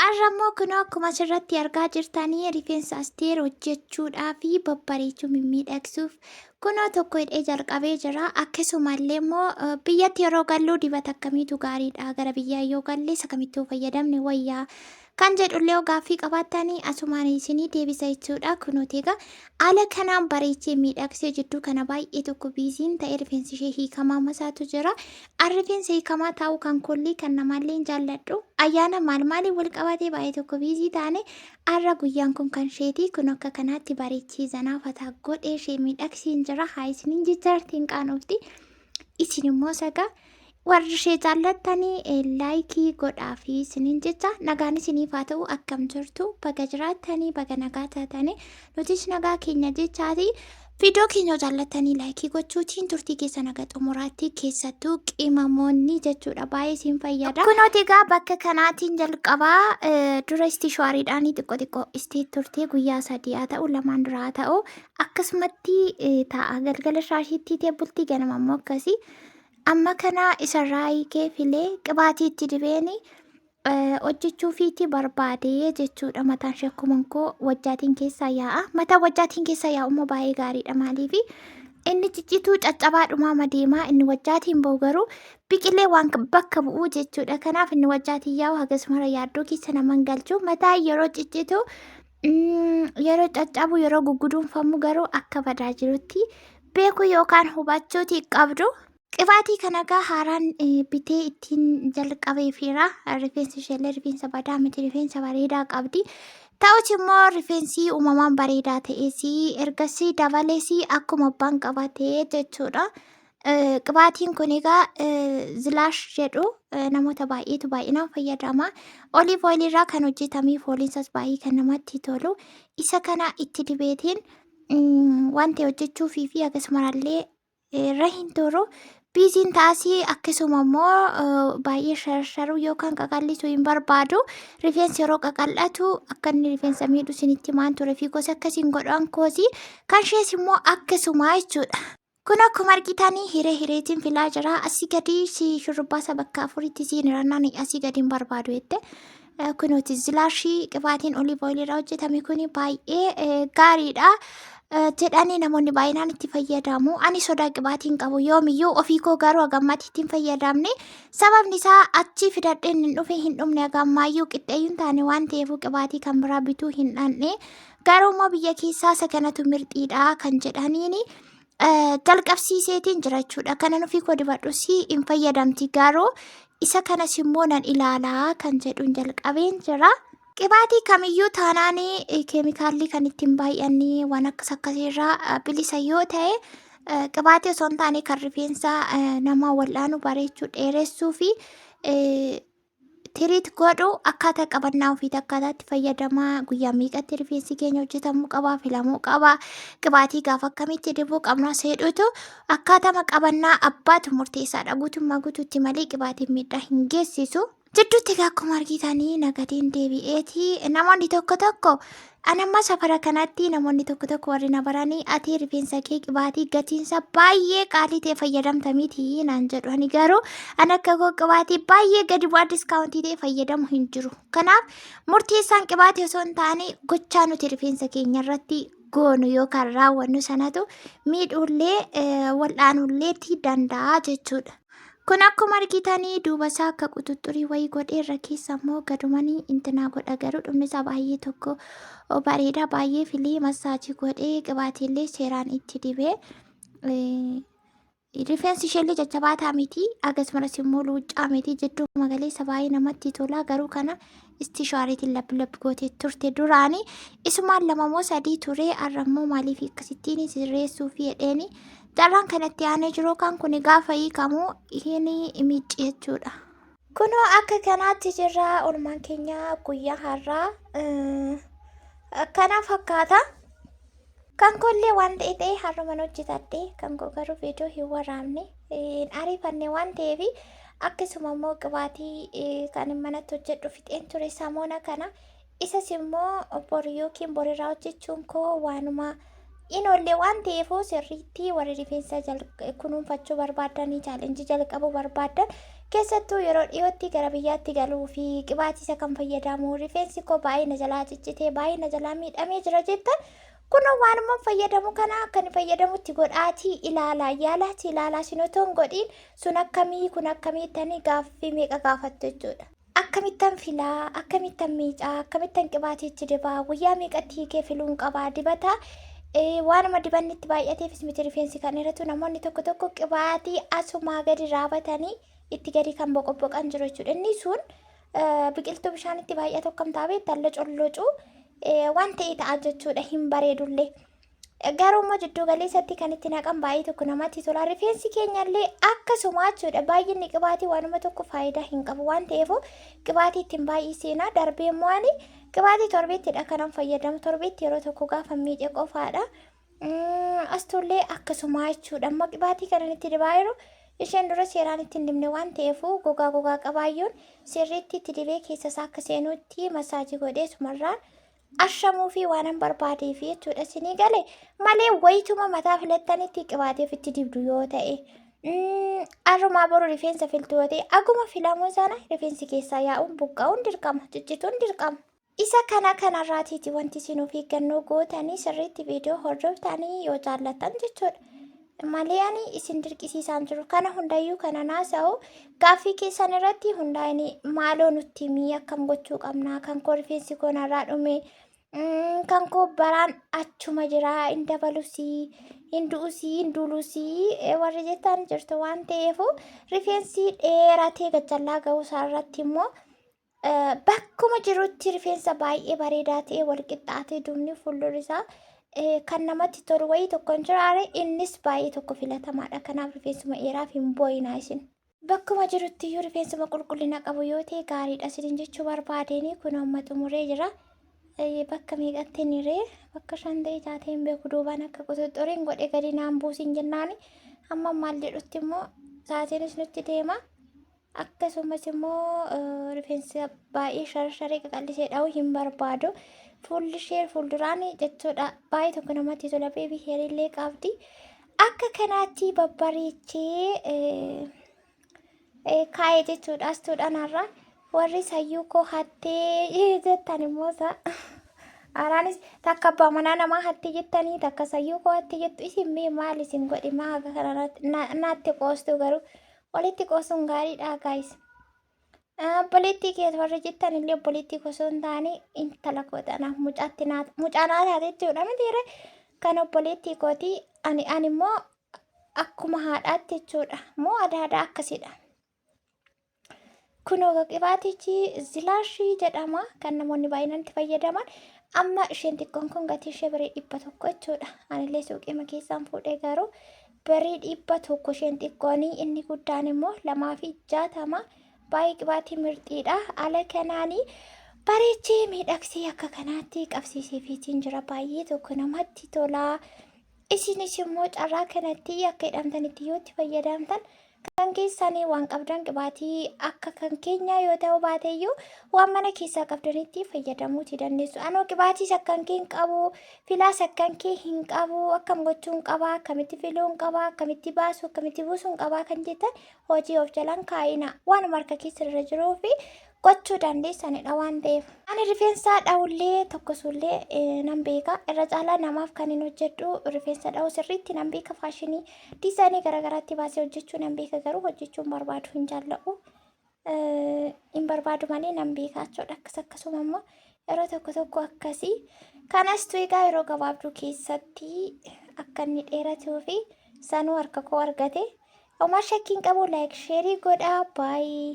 Arramoo kunoo akkuma asirratti argaa jirtanii rifeensa asteer hojjechuudhaa fi babbareechuu mimmiidhagsuuf kunoo tokko hidhee jalqabee jira. Akkasumallee immoo biyyatti yeroo gallu dibata akkamiitu gaariidha gara biyyaa yoo galle isa kamittuu fayyadamne wayyaa kan jedhullee gaaffii qabaattanii asumaan isinii deebisa jechuudha. Kunuuti egaa haala kanaan bareechee miidhagsee jidduu kana baay'ee tokko biiziin ta'ee rifeensi ishee hiikamaa masaatu jira. Rifeensa hiikamaa taa'uu kan kollii kan namaallee jaalladhu. Ayyaana maal wal qabatee baay'ee tokko biizii taane har'a guyyaan kun kan isheeti. Kun akka kanaatti bareechee zanaa fataa godhee ishee miidhagsiin jira. Haa isiniin jechartiin qaanofti. Isin immoo sagaa warri ishee jaallattanii laayikii godhaa fi isiniin jecha nagaan isiniif haa ta'u akkam jirtu baga jiraattanii baga nagaa taatanii nutis nagaa keenya jechaati. Viidiyoo keenya jaallattanii laayikii gochuutiin turtii keessa naga xumuraatti keessattuu qimamoonni jechuudha baay'ee isin fayyada. Kunooti egaa bakka kanaatiin jalqabaa dura istishaariidhaan xiqqoo isteet turtee guyyaa 3 haa ta'u lamaan dura haa ta'u akkasumatti ta'a galgala shaashiitti teebultii ganama immoo akkasii. Amma kana isarraa hiikee filee qibaatii itti dibeeni hojjechuu fiitti barbaadee jechuudha. Mataan shakkuman koo wajjaatiin keessaa yaa'a. Mataa wajjaatiin keessaa yaa'ummaa baay'ee gaariidha maaliifi inni ciccituu caccabaadhumaa madeemaa inni wajjaatiin bahu garuu biqilee waan bakka bu'uu jechuudha. Kanaaf inni wajjaatiin yaa'u hagasmara yaaddoo keessa naman galchu. Mataa yeroo ciccitu yeroo caccabu yeroo gugguduunfamu garuu akka badaa jirutti beeku yookaan hubachuuti qabdu. Qibaatii kana egaa haaraan bitee ittiin jalqabeefira. Rifeensi isheellee rifeensa badaa miti rifeensa bareedaa qabdi. Ta'us immoo rifeensi uumamaan bareedaa ta'es ergasii dabalees akkuma abbaan qabatee jechuudha. Qibaatiin kun egaa zalash jedhu namoota baay'eetu baay'inaan fayyadama. Oliif oiliirraa kan hojjetamee fooliinsas baay'ee kan namatti tolu. Isa kana itti dibeetiin wanta hojjechuufii fi akkasumallee irra hin turu. Biiziin taasii akkasuma immoo baay'ee sharsharuu yookaan qaqallisuu hin barbaadu. Rifeensi yeroo qaqallatu akka inni rifeensa miidhu isinitti himaan ture fi gosa akkasiin godhan koosii kan ishees immoo akkasuma jechuudha. Kun akkuma argitanii hireetiin filaa jira. Asii gadi shurrubbaa isa bakka afuritti siin irrannaan asii gadi hin barbaadu jette. Kunuuti zilaashii qibaatiin oliif oiliirraa hojjetame kun baay'ee gaariidha. Jedhanii namoonni baay'inaan itti fayyadamu. Ani sodaa qibaatiin qabu yoomiyyuu ofii koo garuu hagammatti ittiin fayyadamne sababni isaa achi fidadheen hin dhufe hin dhumne hagammaayyuu qixxeeyyuu hin taane waan ta'eef qibaatii kan biraa bituu hin dhandhe garuu immoo biyya keessaa isa kanatu mirxiidha kan jedhaniini jalqabsiiseetiin jira jechuudha. Kanan ofii koo dibadhus hin fayyadamti garuu isa kanas immoo nan ilaalaa kan jedhuun jalqabeen jira. Qibaatii kamiyyuu taanaan keemikaalli kan ittiin baay'anii waan akkasiirraa bilisa yoo ta'e qibaatii osoo hin taane kan rifeensa nama wal'aanu bareechuu dheeressuu fi tiriit godhu akkaataa qabannaa ofiitti akkaataatti fayyadamaa guyyaa meeqatti rifeensi keenya hojjetamuu qaba filamuu qaba qibaatii gaafa akkamitti dibuu qabna seedhutu akkaatama qabannaa abbaatu murteessaadha. Guutummaa guutuutti malee qibaatiin miidhaa hin geessisu. Jidduutti akkuma argitanii nagadeen deebi'eeti. Namoonni tokko anamma safara kanatti namoonni tokko warri na baranii ati rifeensa kee qibaatii gatiinsa baay'ee qaalii ta'e fayyadamtamiiti naan jedhu. Ani garuu an akka koo qibaatii baay'ee gadi bu'aa diskaawuntii ta'e fayyadamu hin jiru. Kanaaf murteessaan qibaatii osoo hin taane gochaa nuti rifeensa keenya irratti goonu yookaan raawwannu sanatu miidhuullee wal'aanuulleetti danda'a jechuudha. Kun akkuma argitanii duuba isaa akka quxuxurii wayii godhee irra keessa immoo gadumanii intinaa godha garuu dhumni isaa baay'ee tokko bareeda baay'ee filii masaajii godhee qibaatiillee seeraan itti dibee rifeensi isheellee jajjabaataa miti akkasumas immoo luuccaa miti jidduu magaleessa baay'ee namatti tola garuu kana istishaariitiin labbi gootee turte duraanii isumaan 2 moo 3 ture har'ammoo maaliif akkasittiin sirreessuu fi jedheeni. Jarraan kanatti aanee jiru kan kun gaafa hiikamuu hin miicci jechuudha. Kunoo akka kanaatti jirra oolmaan keenya guyyaa har'aa akkana fakkaata. Kan kollee waan ta'e har'uman hojjetadhe kan garuu viidiyoo hin waraabne hin ariifanne waan ta'eef akkasuma immoo qibaatii kan manatti hojjedhu fixeen ture samoona kana isas immoo borii yookiin boriirraa hojjechuun koo waanuma. Inoollee waan ta'eefuu sirriitti warri rifeensa kunuunfachuu barbaadanii chaalenjii jalqabuu barbaadan Keessattuu yeroo dhiyootti gara biyyaatti galuu fi qibaatisa kan fayyadamu rifeensi koo baay'ee na jalaa ciccitee baay'ee na jalaa miidhamee jira jettan kun waanuma fayyadamu kana akkan fayyadamutti godhaatii ilaalaa yaalaati ilaalaa sinotoon godhiin sun akkamii kun akkamiittanii gaaffii meeqa gaafattu jechuudha. Akkamittan filaa, akkamittan miicaa, akkamittan qibaatiitti dibaa, guyyaa meeqatti hiikee filuun qabaa dibata. Waanuma dibanni itti baay'ateefis miti rifeensi kan irratti namoonni tokko tokko qibaatii asumaa gadi raabatanii itti gadi kan boqoboqan jiru jechuudha. Inni sun biqiltuu bishaan itti baay'atu akkam taa'ee talla collocuu waan ta'e ta'a jechuudha hin bareedullee. Garuu immoo jiddu galeessatti kan itti naqan baay'ee tokko namatti tola. Rifeensi keenyallee akkasuma jechuudha. Baay'inni qibaatii waanuma tokko faayidaa hin qabu waan ta'eef qibaatii ittiin baay'iseenaa darbee immoo ani qibaatii torbeettidha kanan fayyadamu. Torbeetti yeroo tokko gaafa miidhe qofaadha. Astollee akkasuma jechuudha. Amma qibaatii kanan itti dibaa jiru isheen dura seeraan ittiin dibne waan ta'eef gogaa qabaayyuun sirriitti itti dibee keessasaa akka seenuutti masaajii godhee sumarraan ashamuu fi waanan barbaadeef jechuudha. Isinii galee malee wayituma mataa filattanitti qibaateef itti dibdu yoo ta'e arrumaa boru rifeensa filtu yoo ta'e aguma filamuu sana rifeensi keessaa yaa'uun buqqa'uun dirqama ciccituun dirqama. Isa kanarraatiiti wanti isin of eeggannoo gootanii sirriitti viidiyoo hordoftanii yoo jaallattan jechuudha. Malee ani isin dirqisiisaan jiru kana hundayyuu kana naasa'u gaaffii keessan irratti hundaa'anii maaloo nutti himii akkam gochuu qabnaa kan koo rifeensi koo narraa dhume kan koo baraan achuma jira hin dabalusii hin du'usii hin duulusii warri jettaan jirtu waan ta'eef rifeensi dheeratee gajjallaa ga'uusaa irratti immoo bakkuma jirutti rifeensa baay'ee bareedaa ta'e walqixxaatee duubni fuuldurri isaa kan namatti tolu wayii tokko hin jiraare innis baay'ee tokko filatamaadha. Kanaaf rifeensuma dheeraaf hin boo'inaa isin. Bakkuma jirutti iyyuu rifeensuma qulqullina qabu yoo ta'e gaariidha isin jechuu barbaadeenii kun amma xumuree jira. Bakka meeqatti hin hiree bakka 5 ta'e 6 hin beeku duubaan akka quxuxxuriin godhe gadi naan buusin jennaani amma maal jedhutti immoo saatiinis nutti deema. Akkasumas immoo rifeensa baay'ee sharasharee qaqallisee dha'uu hin barbaadu. Fuulli ishee fuulduraan jechuudha baay'ee tokko namatti tola beebii heerillee qabdi. Akka kanaatti babbareechee kaa'ee jechuudha astuudhaan har'a warri sayyuu koo hattee jettan immoo haaraanis takka abbaa manaa namaa hattee jettanii takka sayyuu koo hattee jettu isin mee maal isin godhe maa akka kana naatti qoostu garuu walitti qoosuun gaariidha gaayis. Obboleettii keessa warra jettan illee obboleettii osoo hin taane intala kootanaaf mucaa naa taate jechuudha mitiire kan obboleettii kooti ani immoo akkuma haadhaatti jechuudha moo aadaa akkasidha. Kunoo qibaatichi zalash jedhama kan namoonni baay'inaan itti fayyadaman amma isheen xiqqoon kun gatii ishee birrii 100 jechuudha. Anillee suuqii keessaan fuudhee garuu birrii 100 isheen xiqqoonii inni guddaan immoo 260 baay'ee qibaatii mirxiidha. Ala kanaanii bareechee miidhagsee akka kanaatti qabsiisee fiitiin jira baay'ee tokko namatti tola. Isinis immoo carraa kanatti akka hidhamtanitti yoo itti fayyadamtan kan keessanii waan qabdan qibaatii akka kan keenyaa yoo ta'u baateeyyuu waan mana keessaa qabdanitti fayyadamuuti dandeessu. Anoo qibaatii akkan kee hin qabu filaas akkan kee hin qabu akkam gochuun qabaa akkamitti filuun qabaa akkamitti baasu akkamitti buusuun qabaa kan jettan hojii of jalaan kaa'ina waan marka keessa irra jiruu fi gochuu dandeessanidha waan ta'eef. Ani rifeensa dha'ullee tokkosullee nan beeka irra caalaa namaaf kan hin hojjedhu rifeensa dha'uu sirriitti nan beeka faashinii diizaayinii garaagaraatti baasee hojjechuu nan beeka garuu hojjechuun barbaadu hin jaalladhu. Hin barbaadu malee nan beeka jechuudha akkasuma immoo yeroo tokko akkasii kanas egaa yeroo gabaabduu keessatti akka inni dheeratuu fi sanuu harka koo argate. Oma shakkiin qabu like sheerii godhaa baay'ee.